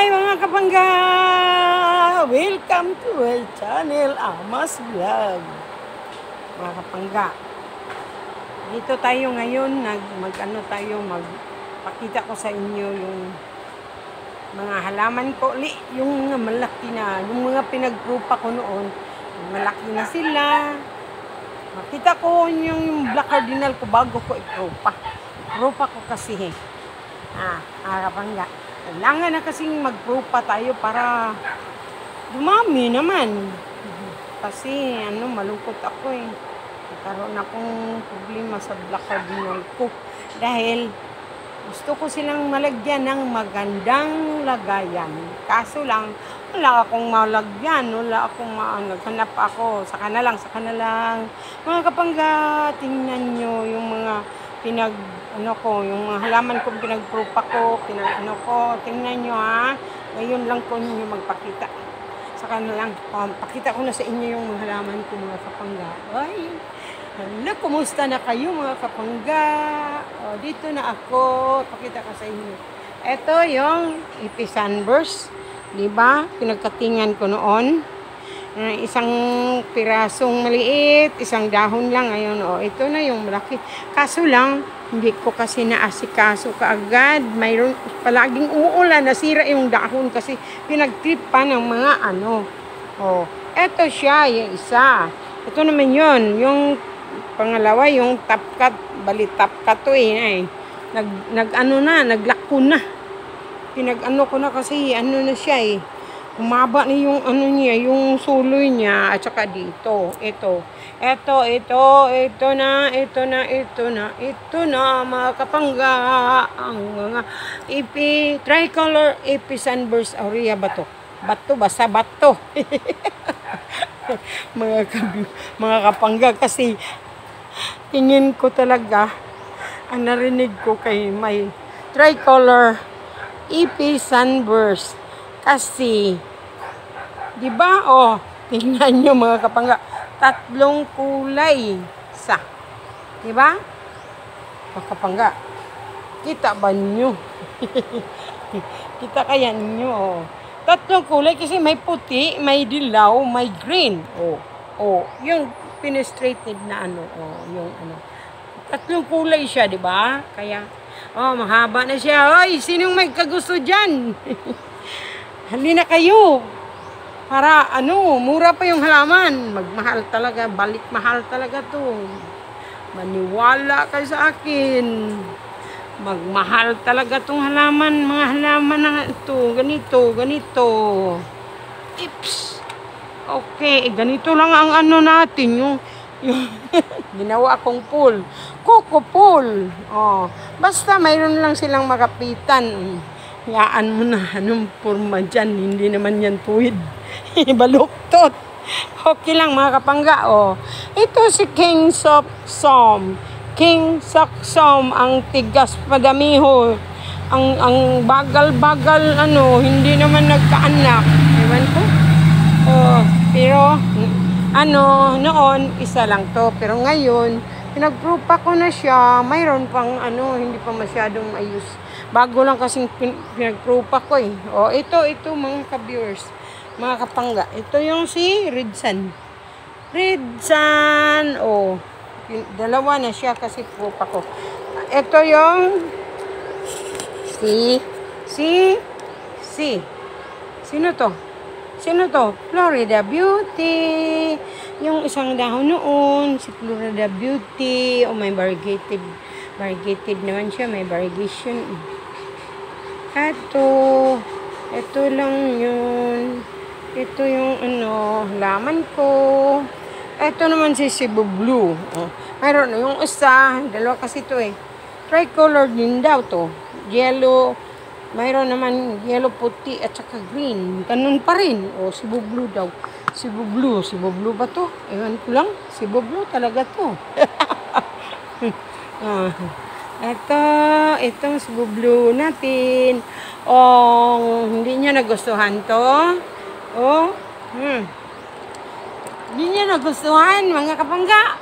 Hi mga kapangga! Welcome to my channel, Amas Vlog. Mga kapangga, dito tayo ngayon, magpakita ko sa inyo yung mga halaman ko. Yung malaki na, yung mga pinagprupa ko noon, malaki na sila. Makita ko yung black cardinal ko bago ko iprupa. Iprupa ko kasi mga kapangga. Kailangan na kasing magprupa tayo para dumami naman. Kasi malungkot ako eh. Nagkaroon akong problema sa black cardinal ko. Dahil gusto ko silang malagyan ng magandang lagayan. Kaso lang, wala akong malagyan. Wala akong naghanap ako. Saka na lang. Mga kapangga, tingnan nyo yung mga yung mga halaman kong pinagprupa ko, tingnan nyo ngayon lang ko nyo magpakita. Saka na lang, pakita ko na sa inyo yung mga halaman ko mga kapangga. Ay, kumusta na kayo mga kapangga? Dito na ako, pakita ko sa inyo. Ito yung Ipi Sunburst, diba? Pinagkatingan ko noon. Isang pirasong maliit, isang dahon lang. Ayun, ito na yung malaki. Kaso lang, hindi ko kasi naasikaso kaagad. Mayroon palaging uulan, nasira yung dahon kasi pinagtrip pa ng mga Ito siya, yung isa. Ito naman yun, yung pangalawa, yung tapkat, tapkat to naglako na. Pinag-ano ko na kasi, na siya humaba na yung niya, yung suloy niya, at saka dito, ito na mga kapangga, ang mga tricolor Ipi Sunburst aurea bato, basta bato. mga kapangga, kasi tingin ko talaga, ang narinig ko kay may tricolor Ipi Sunburst. Kasi, di ba? Tingnan nyo mga kapangga, 3 kulay sa. Di ba? Mga kapangga, kita ba nyo? Kita kaya nyo? 3 kulay kasi may puti, may dilaw, may green. Yung penetrated na yung 3 kulay siya, di ba? Kaya, mahaba na siya. Hoy, sinong may kagusto dyan? Halina kayo. Para mura pa yung halaman. Magmahal talaga, balik mahal talaga to. Maniwala kayo sa akin. Magmahal talaga tong halaman, mga halaman na ito. Ganito. Tips. Okay, ganito lang ang natin, yung ginawa akong pool. Coco pool. Basta mayroon lang silang makapitan. Yaan mo na, anong forma dyan, hindi naman yan tuwid. Baluktot. Okay lang mga kapangga, Ito si King Saksom. King Saksom, ang tigas padamiho. Ang bagal-bagal, hindi naman nagkaanak. Ewan ko. Pero, noon, isa lang to. Pero ngayon, pinagprupa ko na siya. Mayroon pang, hindi pa masyadong ayos. Bago lang kasing pinagprupa ko ito mga ka-viewers, mga kapangga. Ito yung si Redsan. Dalawa na siya kasi prupa ko. Ito yung Sino to? Florida Beauty. Yung isang dahon noon, si Florida Beauty. May variegated naman siya, may variegation. Ito lang yun. Ito yung laman ko. Ito naman si Cebu Blue. Mayroon yung isa, dalawa kasi ito tricolor din daw to. Yellow, mayroon naman yellow, puti, at saka green. Ganun pa rin. Cebu Blue daw. Cebu Blue ba to? Ewan ko lang. Cebu Blue talaga to. Itong Cebu Blue natin. Hindi niya nagustuhan to. Hindi niya nagustuhan, mga kapangga.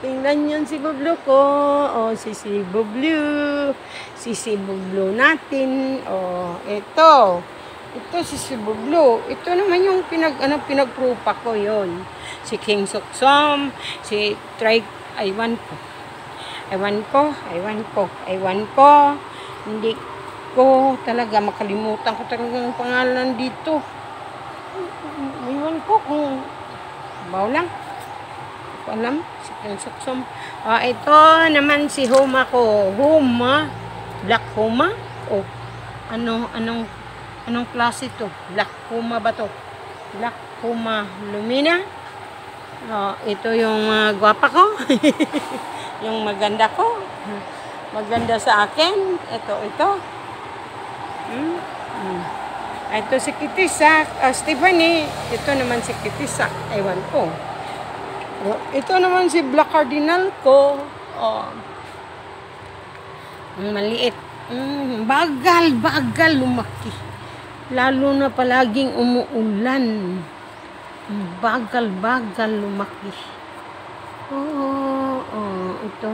Tingnan yun si Bublo ko. O, si Bublo. Si Bublo natin. O, ito. Ito si Bublo. Ito naman yung pinagprupa ko yon. Si King Suksom. Si Trike. Aywan ko. Hindi ko talaga makalimutan ko talaga ang pangalan dito. Aywan ko kung baw lang. Alam, si King Suksom. Ito naman si Huma ko. Huma. Black Huma. O, anong klase to? Black Huma ba to? Black Huma Lumina. Ito yung gwapa ko. Yung maganda ko. Maganda sa akin. Ito. Ito si Kitisak. Stephanie. Ito naman si Kitisak. Ewan ko. Ito naman si Black Cardinal ko. Ang maliit. Bagal lumaki. Lalo na palaging umuulan. Bagal lumaki. Ito.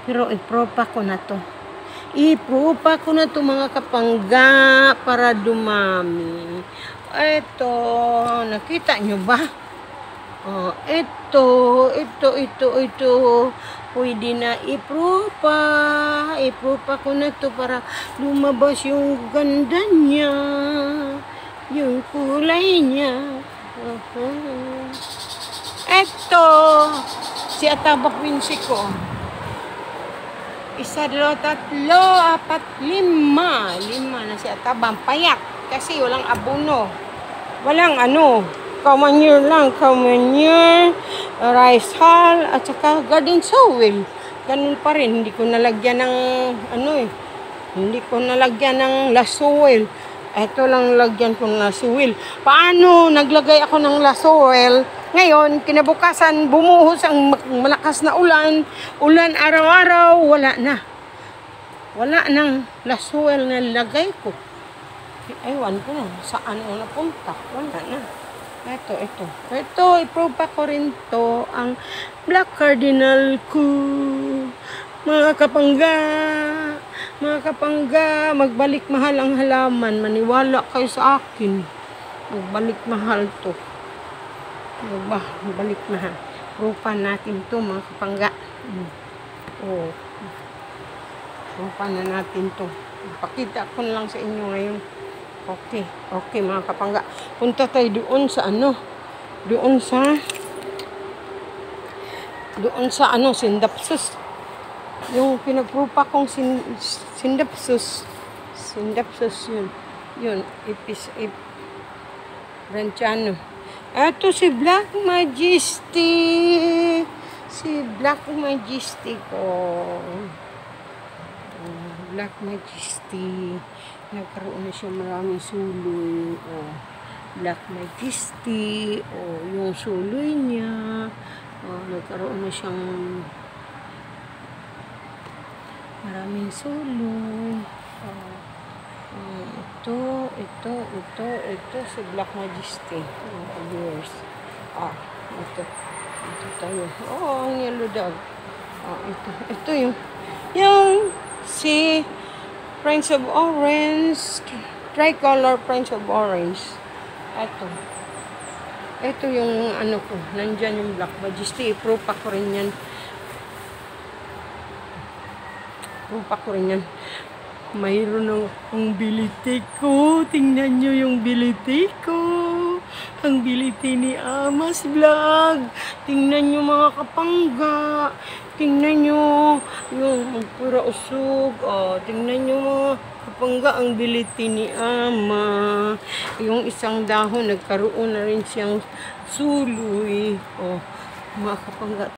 Pero ipropa ko na to. Mga kapangga para dumami. Ito. Nakita nyo ba? Ito. Pwede na ipropa. Ipropa ko na to para lumabas yung ganda niya. Yung kulay niya. Ito. Si Ataba Quincy ko. 1, 2, 3, 4, 5. 5 na si Ataba. Payak. Kasi walang abono. Walang Kamanyur lang. Kamanyur, rice hull, at saka garden soil. Ganun pa rin. Hindi ko nalagyan ng Hindi ko nalagyan ng lasoil. Ito lang lagyan ko ng lasoil. Paano naglagay ako ng lasoil? Ngayon, kinabukasan, bumuhos ang malakas na ulan. Ulan araw-araw, wala na. Wala nang lasoil na lagay ko. Ewan ko na. Saan ako napunta? Wala na. Ito. Ipropa ko rin to ang Black Cardinal ko. Mga kapangga, magbalik mahal ang halaman. Maniwala kayo sa akin. Magbalik mahal to. Magbalik mahal. Propa natin to, mga kapangga. Propa na natin to. Ipakita ko na lang sa inyo ngayon. Okay mga kapangga. Punta tayo doon sa Sindapsus. Yung pinagprupa kong Sindapsus yun. Yun, Branchano. Ito si Black Majesty. ko. Black Majesty. Nagkaroon na siya maraming suloy. Black Majesty. Yung suloy niya. Nagkaroon na siyang maraming suloy. Ito si Black Majesty. Viewers. Ito tayo. Ang yellow dog. Ito yung si Prince of Orange, tricolor Prince of Orange. Ito yung ko. Nandyan yung Black Majesty. Ipropa ko rin yan. Mayroon ang bilite ko. Tingnan nyo yung bilite ko. Ang bilite ni Amas Vlog. Tingnan nyo mga kapangga. Tingnan nyo yung pura usog. Tingnan nyo mga kapangga ang bilite ni Ama. Yung isang dahon nagkaroon na rin siyang suloy. Mga kapangga.